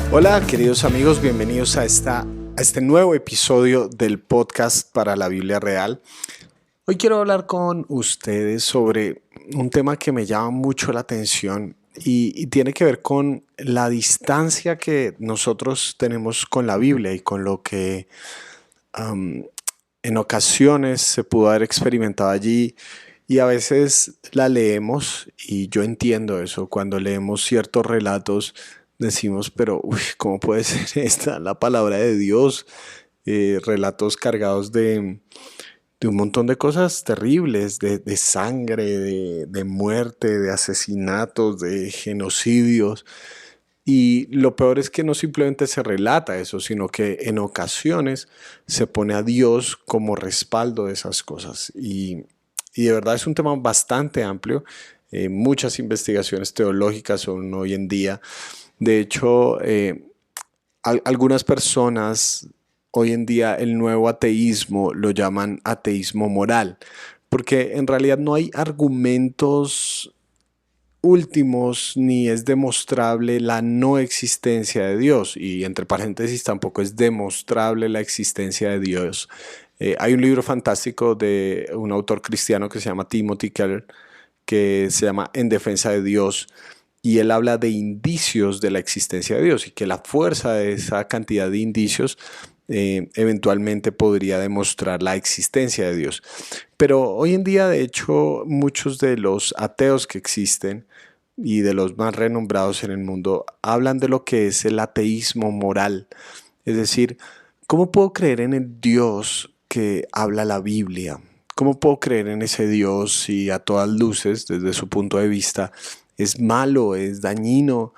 Hola queridos amigos, bienvenidos a este nuevo episodio del podcast para la Biblia Real. Hoy quiero hablar con ustedes sobre un tema que me llama mucho la atención y tiene que ver con la distancia que nosotros tenemos con la Biblia y con lo que en ocasiones se pudo haber experimentado allí. Y a veces la leemos y yo entiendo eso. Cuando leemos ciertos relatos decimos, pero uy, ¿cómo puede ser esta la palabra de Dios? Relatos cargados de un montón de cosas terribles, de sangre, de muerte, de asesinatos, de genocidios. Y lo peor es que no simplemente se relata eso, sino que en ocasiones se pone a Dios como respaldo de esas cosas. Y de verdad es un tema bastante amplio. Muchas investigaciones teológicas son hoy en día. De hecho, algunas personas hoy en día el nuevo ateísmo lo llaman ateísmo moral, porque en realidad no hay argumentos últimos ni es demostrable la no existencia de Dios, y entre paréntesis tampoco es demostrable la existencia de Dios. Hay un libro fantástico de un autor cristiano que se llama Timothy Keller, que se llama En defensa de Dios, y él habla de indicios de la existencia de Dios y que la fuerza de esa cantidad de indicios eventualmente podría demostrar la existencia de Dios. Pero hoy en día, de hecho, muchos de los ateos que existen y de los más renombrados en el mundo hablan de lo que es el ateísmo moral. Es decir, ¿cómo puedo creer en el Dios que habla la Biblia? ¿Cómo puedo creer en ese Dios si a todas luces, desde su punto de vista, es malo, es dañino,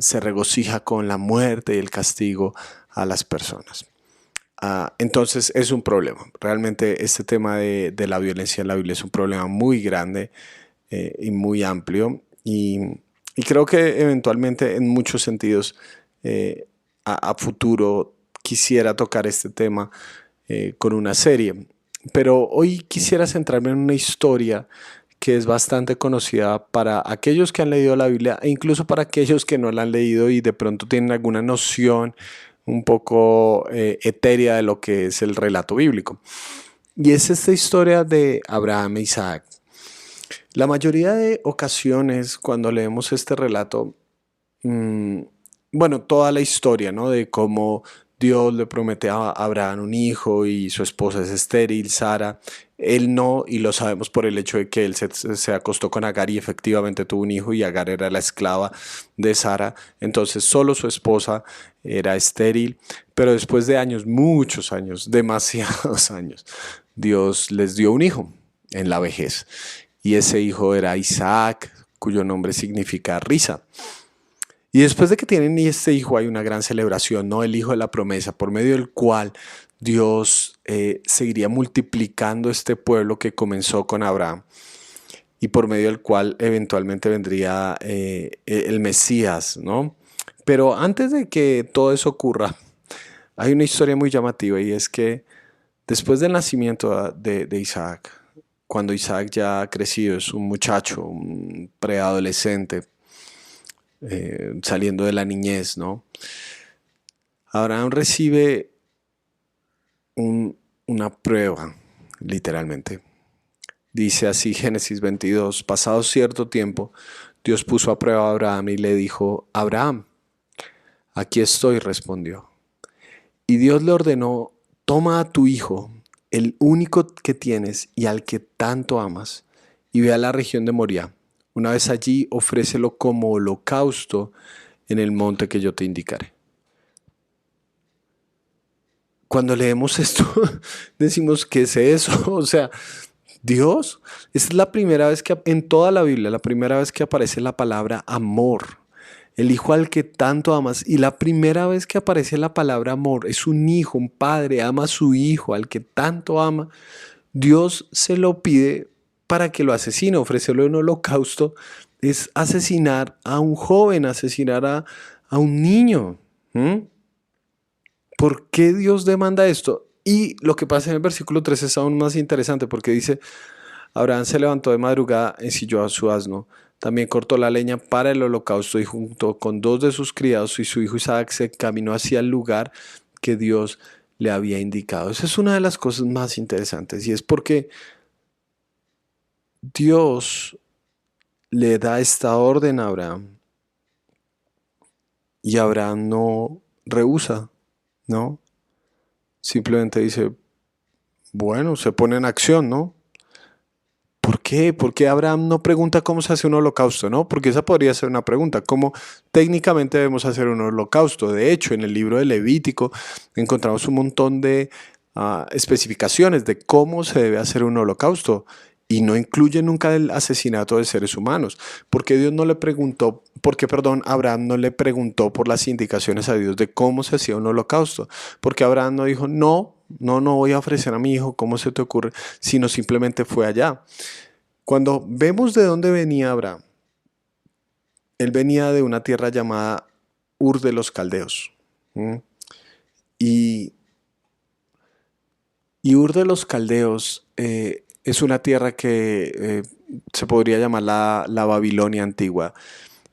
se regocija con la muerte y el castigo a las personas? Entonces es un problema. Realmente este tema de la violencia en la Biblia es un problema muy grande y muy amplio. Y creo que eventualmente en muchos sentidos a futuro quisiera tocar este tema con una serie. Pero hoy quisiera centrarme en una historia que es bastante conocida para aquellos que han leído la Biblia e incluso para aquellos que no la han leído y de pronto tienen alguna noción un poco etérea de lo que es el relato bíblico. Y es esta historia de Abraham e Isaac. La mayoría de ocasiones cuando leemos este relato, bueno, toda la historia, ¿no? De cómo Dios le promete a Abraham un hijo y su esposa es estéril, Sara. Él no, y lo sabemos por el hecho de que él se acostó con Agar y efectivamente tuvo un hijo y Agar era la esclava de Sara. Entonces solo su esposa era estéril, pero después de años, muchos años, demasiados años, Dios les dio un hijo en la vejez. Y ese hijo era Isaac, cuyo nombre significa risa. Y después de que tienen este hijo hay una gran celebración, ¿no? El hijo de la promesa, por medio del cual Dios seguiría multiplicando este pueblo que comenzó con Abraham y por medio del cual eventualmente vendría el Mesías, ¿no? Pero antes de que todo eso ocurra, hay una historia muy llamativa y es que después del nacimiento de Isaac, cuando Isaac ya ha crecido, es un muchacho, un preadolescente, saliendo de la niñez, ¿no? Abraham recibe una prueba, literalmente. Dice así Génesis 22, pasado cierto tiempo, Dios puso a prueba a Abraham y le dijo, Abraham, aquí estoy, respondió. Y Dios le ordenó, toma a tu hijo, el único que tienes y al que tanto amas, y ve a la región de Moriah. Una vez allí, ofrécelo como holocausto en el monte que yo te indicaré. Cuando leemos esto, decimos, ¿qué es eso? O sea, Dios, esta es la primera vez que en toda la Biblia, la primera vez que aparece la palabra amor. El hijo al que tanto amas. Y la primera vez que aparece la palabra amor es un hijo, un padre ama a su hijo al que tanto ama. Dios se lo pide para que lo asesine, ofrecerle un holocausto. Es asesinar a un joven, asesinar a un niño. ¿Por qué Dios demanda esto? Y lo que pasa en el versículo 3 es aún más interesante porque dice, Abraham se levantó de madrugada, ensilló a su asno, También cortó la leña para el holocausto y junto con dos de sus criados y su hijo Isaac se caminó hacia el lugar que Dios le había indicado. Esa es una de las cosas más interesantes y es porque Dios le da esta orden a Abraham y Abraham no rehúsa, ¿no? Simplemente dice, bueno, se pone en acción, ¿no? ¿Por qué? ¿Por qué Abraham no pregunta cómo se hace un holocausto, no? Porque esa podría ser una pregunta. ¿Cómo técnicamente debemos hacer un holocausto? De hecho, en el libro de Levítico encontramos un montón de especificaciones de cómo se debe hacer un holocausto y no incluye nunca el asesinato de seres humanos. Porque Dios no le preguntó, porque, perdón, Abraham no le preguntó por las indicaciones a Dios de cómo se hacía un holocausto. Porque Abraham no dijo, no voy a ofrecer a mi hijo, ¿cómo se te ocurre? Sino simplemente fue allá. Cuando vemos de dónde venía Abraham, él venía de una tierra llamada Ur de los Caldeos. ¿Mm? Y, y Ur de los Caldeos es una tierra que se podría llamar la Babilonia antigua.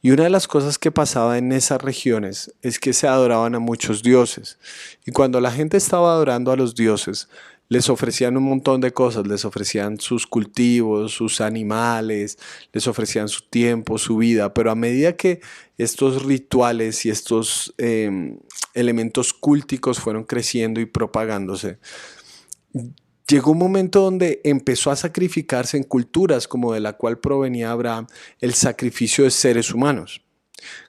Y una de las cosas que pasaba en esas regiones es que se adoraban a muchos dioses. Y cuando la gente estaba adorando a los dioses, les ofrecían un montón de cosas, les ofrecían sus cultivos, sus animales, les ofrecían su tiempo, su vida, pero a medida que estos rituales y estos elementos cúlticos fueron creciendo y propagándose, llegó un momento donde empezó a sacrificarse en culturas como de la cual provenía Abraham el sacrificio de seres humanos,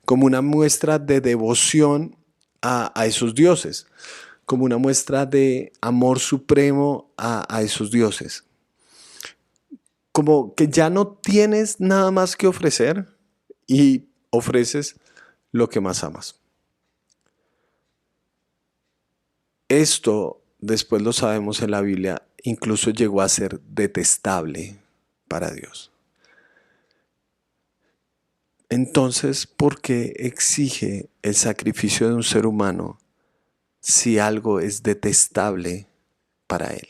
como una muestra de devoción a esos dioses, como una muestra de amor supremo a esos dioses. Como que ya no tienes nada más que ofrecer y ofreces lo que más amas. Esto, después lo sabemos en la Biblia, incluso llegó a ser detestable para Dios. Entonces, ¿por qué exige el sacrificio de un ser humano si algo es detestable para él?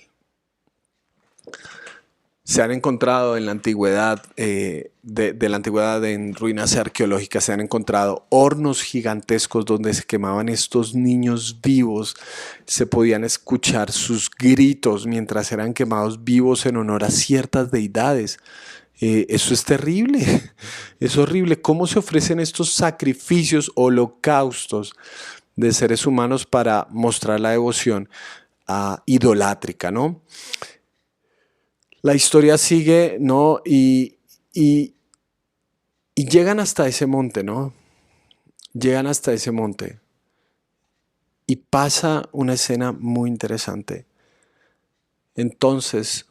Se han encontrado en la antigüedad, de la antigüedad en ruinas arqueológicas, se han encontrado hornos gigantescos donde se quemaban estos niños vivos. Se podían escuchar sus gritos mientras eran quemados vivos en honor a ciertas deidades. Eso es terrible, es horrible. ¿Cómo se ofrecen estos sacrificios, holocaustos de seres humanos para mostrar la devoción idolátrica, ¿no? La historia sigue, ¿no? Y llegan hasta ese monte, ¿no? Llegan hasta ese monte. Y pasa una escena muy interesante. Entonces,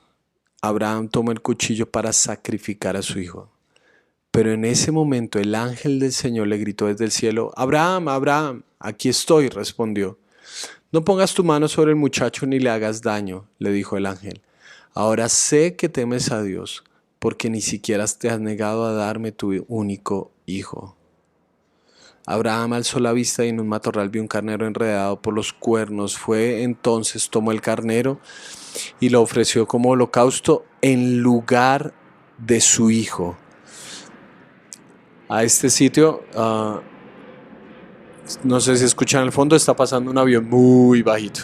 Abraham toma el cuchillo para sacrificar a su hijo. Pero en ese momento el ángel del Señor le gritó desde el cielo, Abraham, Abraham, aquí estoy, respondió. No pongas tu mano sobre el muchacho ni le hagas daño, le dijo el ángel. Ahora sé que temes a Dios, porque ni siquiera te has negado a darme tu único hijo. Abraham alzó la vista y en un matorral vio un carnero enredado por los cuernos. Fue entonces, tomó el carnero y lo ofreció como holocausto en lugar de su hijo. A este sitio, no sé si escuchan al fondo, está pasando un avión muy bajito.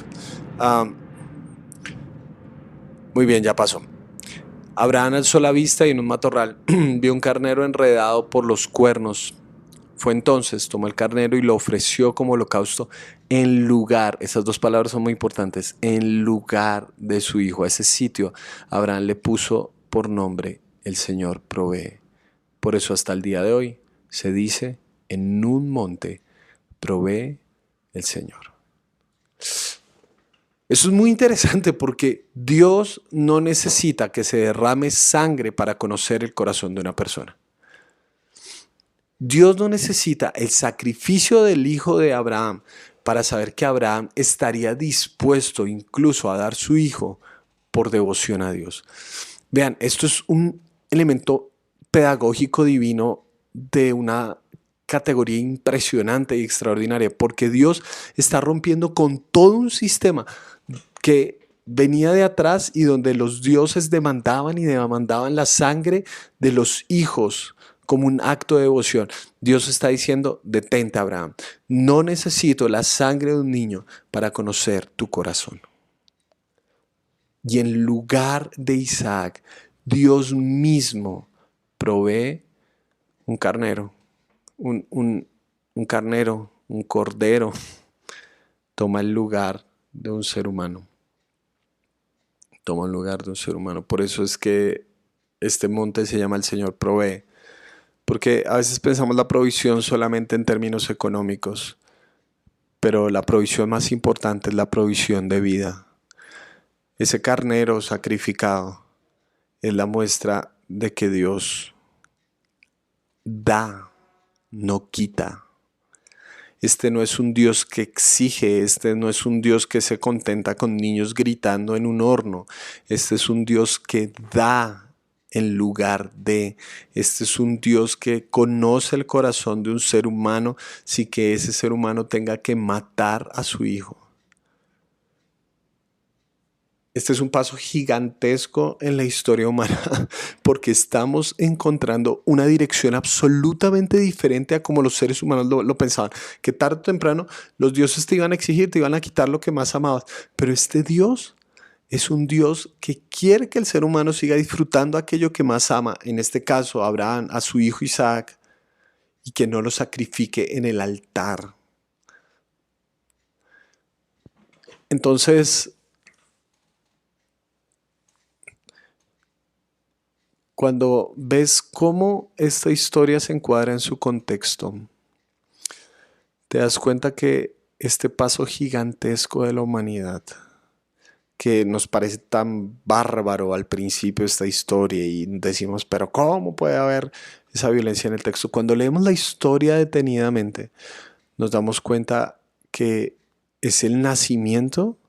Muy bien, ya pasó. Abraham alzó la vista y en un matorral vio un carnero enredado por los cuernos. Fue entonces, tomó el carnero y lo ofreció como holocausto en lugar, esas dos palabras son muy importantes, en lugar de su hijo. A ese sitio Abraham le puso por nombre, el Señor provee. Por eso hasta el día de hoy se dice, en un monte provee el Señor. Eso es muy interesante porque Dios no necesita que se derrame sangre para conocer el corazón de una persona. Dios no necesita el sacrificio del hijo de Abraham para saber que Abraham estaría dispuesto incluso a dar su hijo por devoción a Dios. Vean, esto es un elemento pedagógico divino de una categoría impresionante y extraordinaria, porque Dios está rompiendo con todo un sistema que venía de atrás y donde los dioses demandaban y demandaban la sangre de los hijos como un acto de devoción. Dios está diciendo, detente, Abraham, no necesito la sangre de un niño para conocer tu corazón. Y en lugar de Isaac, Dios mismo provee un carnero, un carnero, un cordero, toma el lugar de un ser humano. Toma el lugar de un ser humano. Por eso es que este monte se llama el Señor provee. Porque a veces pensamos la provisión solamente en términos económicos, pero la provisión más importante es la provisión de vida. Ese carnero sacrificado es la muestra de que Dios da, no quita. Este no es un Dios que exige, este no es un Dios que se contenta con niños gritando en un horno. Este es un Dios que da en lugar de. Este es un Dios que conoce el corazón de un ser humano sin que ese ser humano tenga que matar a su hijo. Este es un paso gigantesco en la historia humana porque estamos encontrando una dirección absolutamente diferente a como los seres humanos lo pensaban. Que tarde o temprano los dioses te iban a exigir, te iban a quitar lo que más amabas. Pero este Dios es un Dios que quiere que el ser humano siga disfrutando aquello que más ama. En este caso, a Abraham, a su hijo Isaac, y que no lo sacrifique en el altar. Entonces, cuando ves cómo esta historia se encuadra en su contexto, te das cuenta que este paso gigantesco de la humanidad, que nos parece tan bárbaro al principio esta historia y decimos, pero ¿cómo puede haber esa violencia en el texto? Cuando leemos la historia detenidamente, nos damos cuenta que es el nacimiento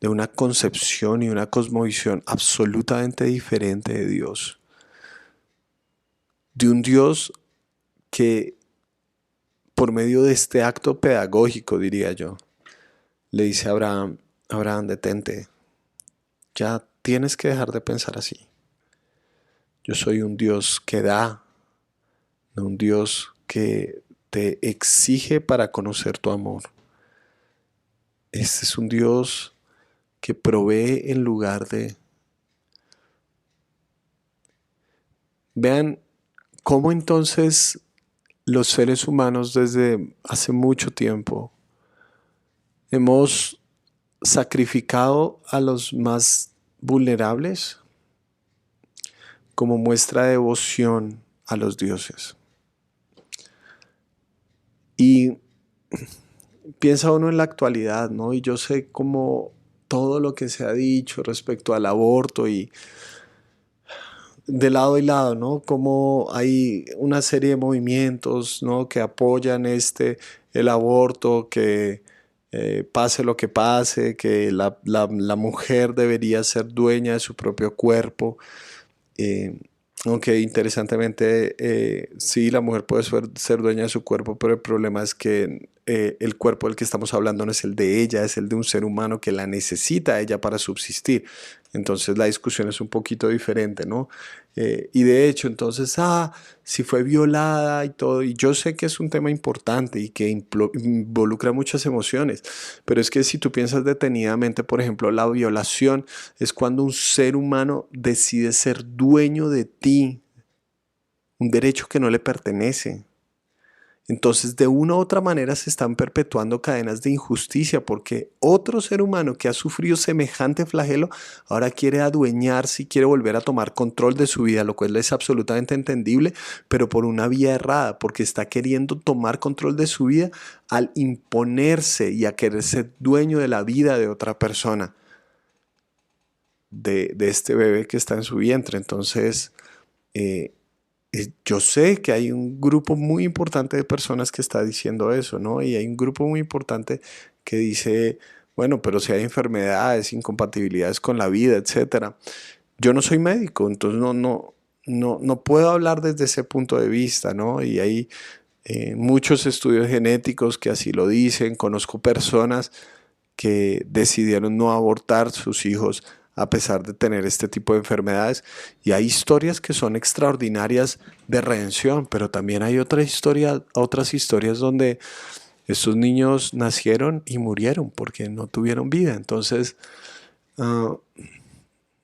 de una concepción y una cosmovisión absolutamente diferente de Dios. De un Dios que por medio de este acto pedagógico, diría yo, le dice a Abraham, Abraham, detente, ya tienes que dejar de pensar así. Yo soy un Dios que da, no un Dios que te exige para conocer tu amor. Este es un Dios que provee en lugar de. Vean cómo entonces los seres humanos desde hace mucho tiempo hemos sacrificado a los más vulnerables como muestra de devoción a los dioses. Y piensa uno en la actualidad, ¿no? Y yo sé cómo todo lo que se ha dicho respecto al aborto y de lado y lado, ¿no? Como hay una serie de movimientos, ¿no? Que apoyan el aborto, que pase lo que pase, que la mujer debería ser dueña de su propio cuerpo. Eh, Aunque interesantemente, sí, la mujer puede ser dueña de su cuerpo, pero el problema es que el cuerpo del que estamos hablando no es el de ella, es el de un ser humano que la necesita a ella para subsistir. Entonces la discusión es un poquito diferente, ¿no? Y de hecho, entonces, si fue violada y todo, y yo sé que es un tema importante y que involucra muchas emociones, pero es que si tú piensas detenidamente, por ejemplo, la violación es cuando un ser humano decide ser dueño de ti, un derecho que no le pertenece. Entonces, de una u otra manera se están perpetuando cadenas de injusticia porque otro ser humano que ha sufrido semejante flagelo ahora quiere adueñarse y quiere volver a tomar control de su vida, lo cual es absolutamente entendible, pero por una vía errada, porque está queriendo tomar control de su vida al imponerse y a querer ser dueño de la vida de otra persona, de este bebé que está en su vientre. Entonces, yo sé que hay un grupo muy importante de personas que está diciendo eso, ¿no? Y hay un grupo muy importante que dice, bueno, pero si hay enfermedades, incompatibilidades con la vida, etcétera. Yo no soy médico, entonces no puedo hablar desde ese punto de vista, ¿no? Y hay muchos estudios genéticos que así lo dicen. Conozco personas que decidieron no abortar sus hijos a pesar de tener este tipo de enfermedades. Y hay historias que son extraordinarias de redención, pero también hay otras historias donde estos niños nacieron y murieron porque no tuvieron vida. Entonces, uh,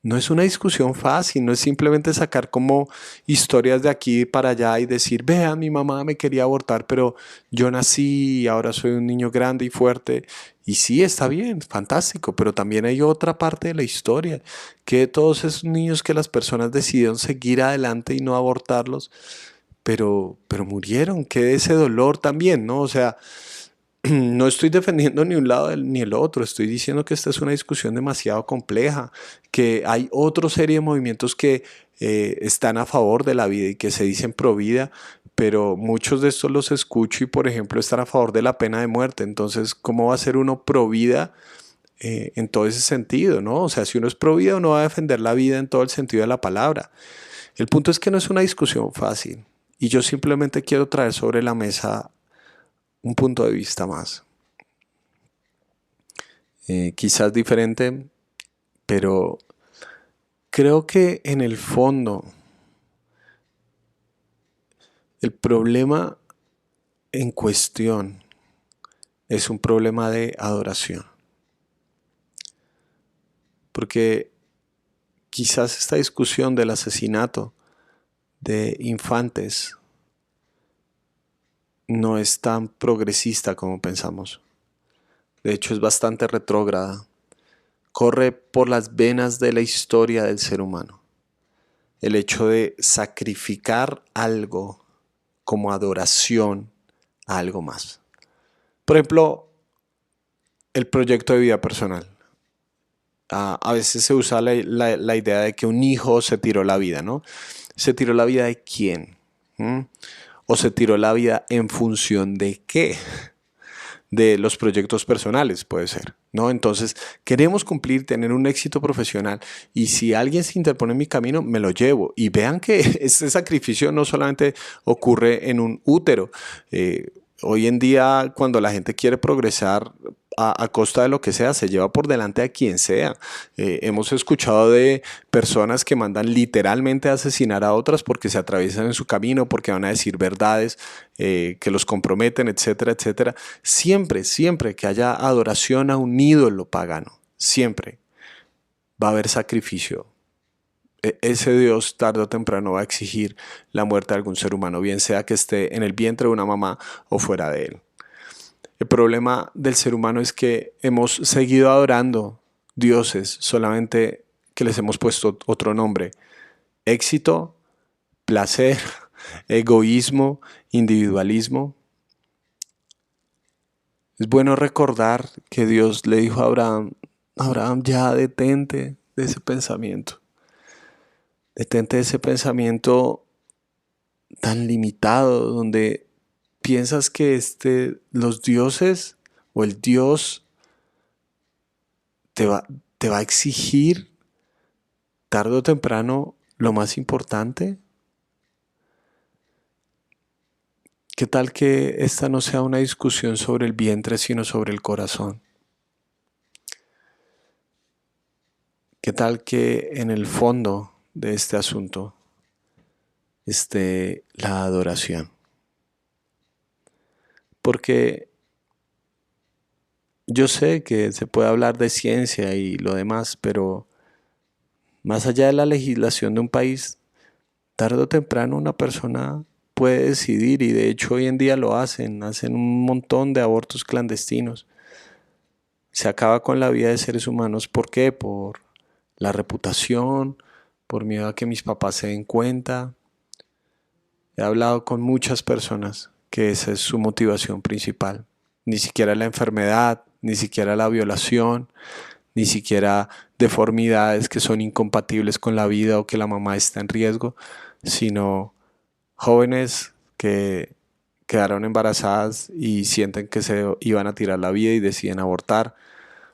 no es una discusión fácil, no es simplemente sacar como historias de aquí para allá y decir, vea, mi mamá me quería abortar, pero yo nací y ahora soy un niño grande y fuerte. Y sí, está bien, fantástico, pero también hay otra parte de la historia, que todos esos niños que las personas decidieron seguir adelante y no abortarlos, pero murieron, que ese dolor también, ¿no? O sea, no estoy defendiendo ni un lado ni el otro, estoy diciendo que esta es una discusión demasiado compleja, que hay otra serie de movimientos que están a favor de la vida y que se dicen pro vida, pero muchos de estos los escucho y, por ejemplo, están a favor de la pena de muerte. Entonces, ¿cómo va a ser uno pro vida en todo ese sentido, ¿no? O sea, si uno es pro vida, uno va a defender la vida en todo el sentido de la palabra. El punto es que no es una discusión fácil y yo simplemente quiero traer sobre la mesa un punto de vista más. Quizás diferente, pero creo que en el fondo el problema en cuestión es un problema de adoración. Porque quizás esta discusión del asesinato de infantes no es tan progresista como pensamos. De hecho, es bastante retrógrada. Corre por las venas de la historia del ser humano. El hecho de sacrificar algo como adoración a algo más. Por ejemplo, el proyecto de vida personal. A veces se usa la idea de que un hijo se tiró la vida, ¿no? ¿Se tiró la vida de quién? ¿Mm? ¿O se tiró la vida en función de qué? De los proyectos personales, puede ser, ¿no? Entonces, queremos cumplir, tener un éxito profesional y si alguien se interpone en mi camino, me lo llevo. Y vean que este sacrificio no solamente ocurre en un útero. Hoy en día, cuando la gente quiere progresar a costa de lo que sea, se lleva por delante a quien sea. Hemos escuchado de personas que mandan literalmente a asesinar a otras porque se atraviesan en su camino, porque van a decir verdades que los comprometen, etcétera, etcétera. Siempre, siempre que haya adoración a un ídolo pagano, siempre va a haber sacrificio. Ese Dios tarde o temprano va a exigir la muerte de algún ser humano, bien sea que esté en el vientre de una mamá o fuera de él. El problema del ser humano es que hemos seguido adorando dioses solamente que les hemos puesto otro nombre. Éxito, placer, egoísmo, individualismo. Es bueno recordar que Dios le dijo a Abraham, Abraham, ya detente de ese pensamiento. Detente de ese pensamiento tan limitado donde piensas que los dioses o el Dios te va, te va a exigir tarde o temprano lo más importante. ¿Qué tal que esta no sea una discusión sobre el vientre, sino sobre el corazón? ¿Qué tal que en el fondo de este asunto esté la adoración? Porque yo sé que se puede hablar de ciencia y lo demás, pero más allá de la legislación de un país, tarde o temprano una persona puede decidir y de hecho hoy en día lo hacen un montón de abortos clandestinos. Se acaba con la vida de seres humanos. ¿Por qué? Por la reputación, por miedo a que mis papás se den cuenta. He hablado con muchas personas que esa es su motivación principal. Ni siquiera la enfermedad, ni siquiera la violación, ni siquiera deformidades que son incompatibles con la vida o que la mamá está en riesgo, sino jóvenes que quedaron embarazadas y sienten que se iban a tirar la vida y deciden abortar,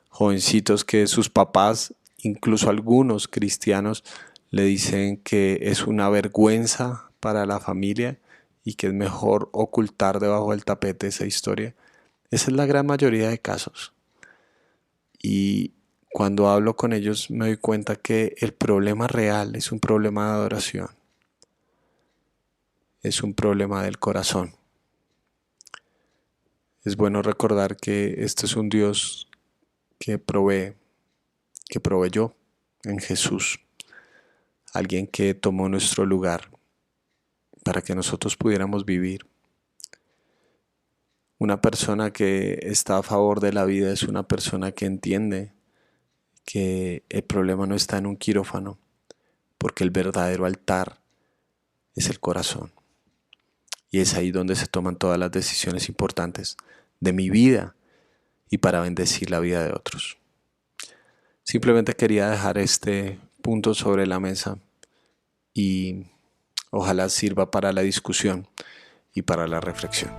jovencitos que sus papás, incluso algunos cristianos, le dicen que es una vergüenza para la familia y que es mejor ocultar debajo del tapete esa historia. Esa es la gran mayoría de casos. Y cuando hablo con ellos me doy cuenta que el problema real es un problema de adoración, es un problema del corazón. Es bueno recordar que este es un Dios que provee, que proveyó en Jesús, alguien que tomó nuestro lugar para que nosotros pudiéramos vivir. Una persona que está a favor de la vida es una persona que entiende que el problema no está en un quirófano, porque el verdadero altar es el corazón. Y es ahí donde se toman todas las decisiones importantes de mi vida y para bendecir la vida de otros. Simplemente quería dejar este punto sobre la mesa y ojalá sirva para la discusión y para la reflexión.